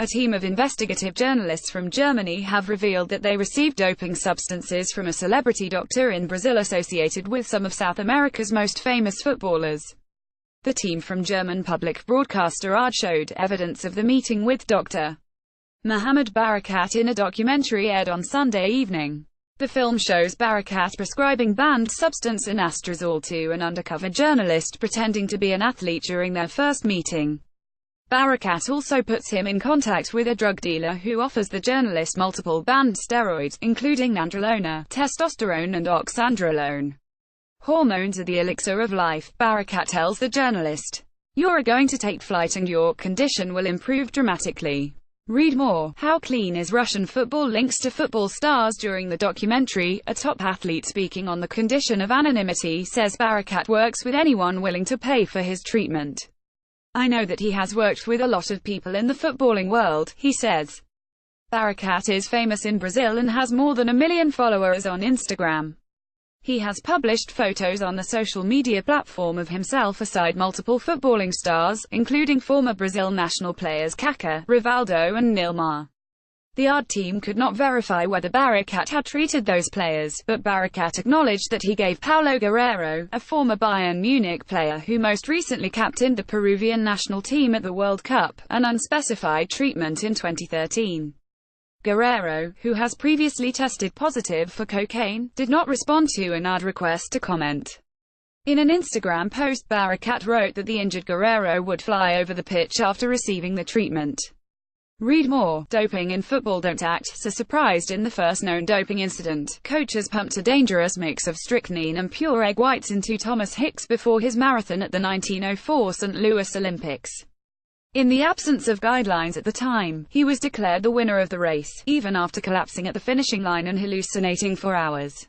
A team of investigative journalists from Germany have revealed that they received doping substances from a celebrity doctor in Brazil associated with some of South America's most famous footballers. The team from German public broadcaster ARD showed evidence of the meeting with Dr. Mohamed Barakat in a documentary aired on Sunday evening. The film shows Barakat prescribing banned substance anastrozole to an undercover journalist pretending to be an athlete during their first meeting. Barakat also puts him in contact with a drug dealer who offers the journalist multiple banned steroids, including nandrolone, testosterone and oxandrolone. Hormones are the elixir of life, Barakat tells the journalist. You're going to take flight and your condition will improve dramatically. Read more. How clean is Russian football? Links to football stars during the documentary. A top athlete speaking on the condition of anonymity says Barakat works with anyone willing to pay for his treatment. I know that he has worked with a lot of people in the footballing world, he says. Barakat is famous in Brazil and has more than 1 million followers on Instagram. He has published photos on the social media platform of himself aside multiple footballing stars, including former Brazil national players Kaká, Rivaldo and Nilmar. The ARD team could not verify whether Barakat had treated those players, but Barakat acknowledged that he gave Paulo Guerrero, a former Bayern Munich player who most recently captained the Peruvian national team at the World Cup, an unspecified treatment in 2013. Guerrero, who has previously tested positive for cocaine, did not respond to an ARD request to comment. In an Instagram post, Barakat wrote that the injured Guerrero would fly over the pitch after receiving the treatment. Read more. Doping in football. Don't act so surprised in the first known doping incident. Coaches pumped a dangerous mix of strychnine and pure egg whites into Thomas Hicks before his marathon at the 1904 St. Louis Olympics. In the absence of guidelines at the time, he was declared the winner of the race, even after collapsing at the finishing line and hallucinating for hours.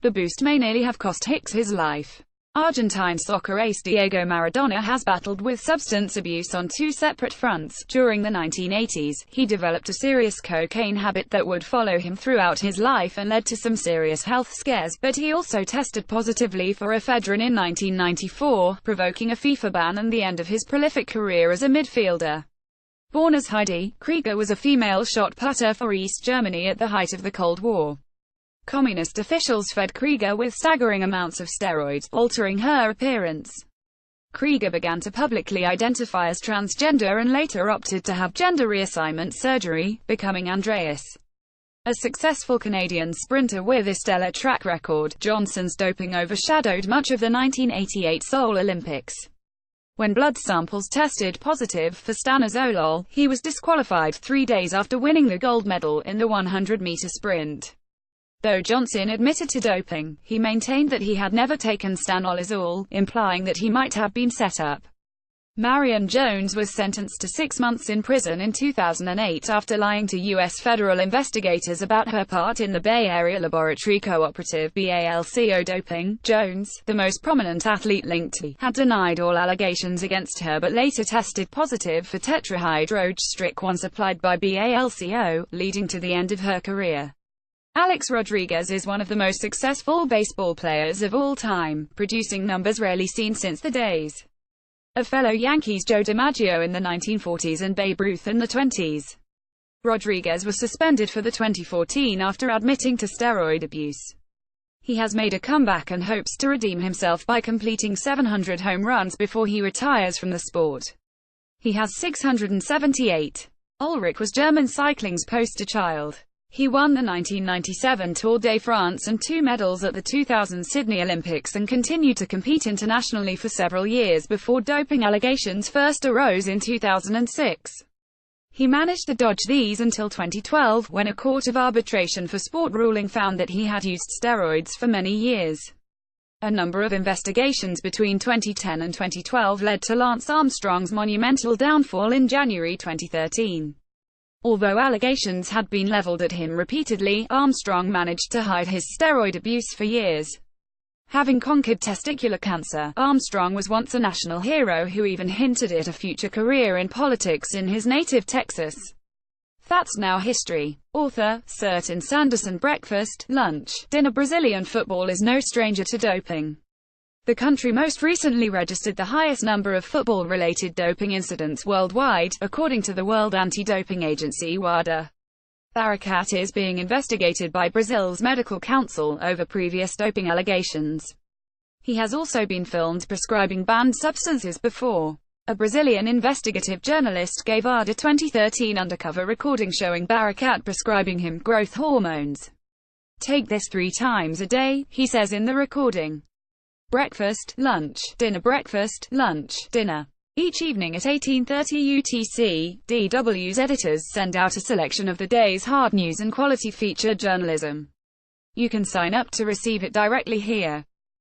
The boost may nearly have cost Hicks his life. Argentine soccer ace Diego Maradona has battled with substance abuse on 2 separate fronts. During the 1980s, he developed a serious cocaine habit that would follow him throughout his life and led to some serious health scares, but he also tested positively for ephedrine in 1994, provoking a FIFA ban and the end of his prolific career as a midfielder. Born as Heidi, Krieger was a female shot putter for East Germany at the height of the Cold War. Communist officials fed Krieger with staggering amounts of steroids, altering her appearance. Krieger began to publicly identify as transgender and later opted to have gender reassignment surgery, becoming Andreas. A successful Canadian sprinter with a stellar track record, Johnson's doping overshadowed much of the 1988 Seoul Olympics. When blood samples tested positive for stanozolol, he was disqualified 3 days after winning the gold medal in the 100-meter sprint. Though Johnson admitted to doping, he maintained that he had never taken stanozolol, implying that he might have been set up. Marion Jones was sentenced to 6 months in prison in 2008 after lying to U.S. federal investigators about her part in the Bay Area Laboratory Cooperative (BALCO) doping. Jones, the most prominent athlete linked to, had denied all allegations against her but later tested positive for tetrahydrostricone supplied by BALCO, leading to the end of her career. Alex Rodriguez is one of the most successful baseball players of all time, producing numbers rarely seen since the days of fellow Yankees Joe DiMaggio in the 1940s and Babe Ruth in the 20s. Rodriguez was suspended for the 2014 after admitting to steroid abuse. He has made a comeback and hopes to redeem himself by completing 700 home runs before he retires from the sport. He has 678. Ulrich was German cycling's poster child. He won the 1997 Tour de France and 2 medals at the 2000 Sydney Olympics and continued to compete internationally for several years before doping allegations first arose in 2006. He managed to dodge these until 2012, when a court of arbitration for sport ruling found that he had used steroids for many years. A number of investigations between 2010 and 2012 led to Lance Armstrong's monumental downfall in January 2013. Although allegations had been leveled at him repeatedly, Armstrong managed to hide his steroid abuse for years. Having conquered testicular cancer, Armstrong was once a national hero who even hinted at a future career in politics in his native Texas. That's now history. Author, Certain Sanderson. Breakfast, lunch, dinner. Brazilian football is no stranger to doping. The country most recently registered the highest number of football-related doping incidents worldwide, according to the World Anti-Doping Agency WADA. Barakat is being investigated by Brazil's medical council over previous doping allegations. He has also been filmed prescribing banned substances before. A Brazilian investigative journalist gave WADA 2013 undercover recording showing Barakat prescribing him growth hormones. "Take this 3 times a day," he says in the recording. Breakfast, lunch, dinner. Breakfast, lunch, dinner. Each evening at 18:30 UTC, DW's editors send out a selection of the day's hard news and quality feature journalism. You can sign up to receive it directly here.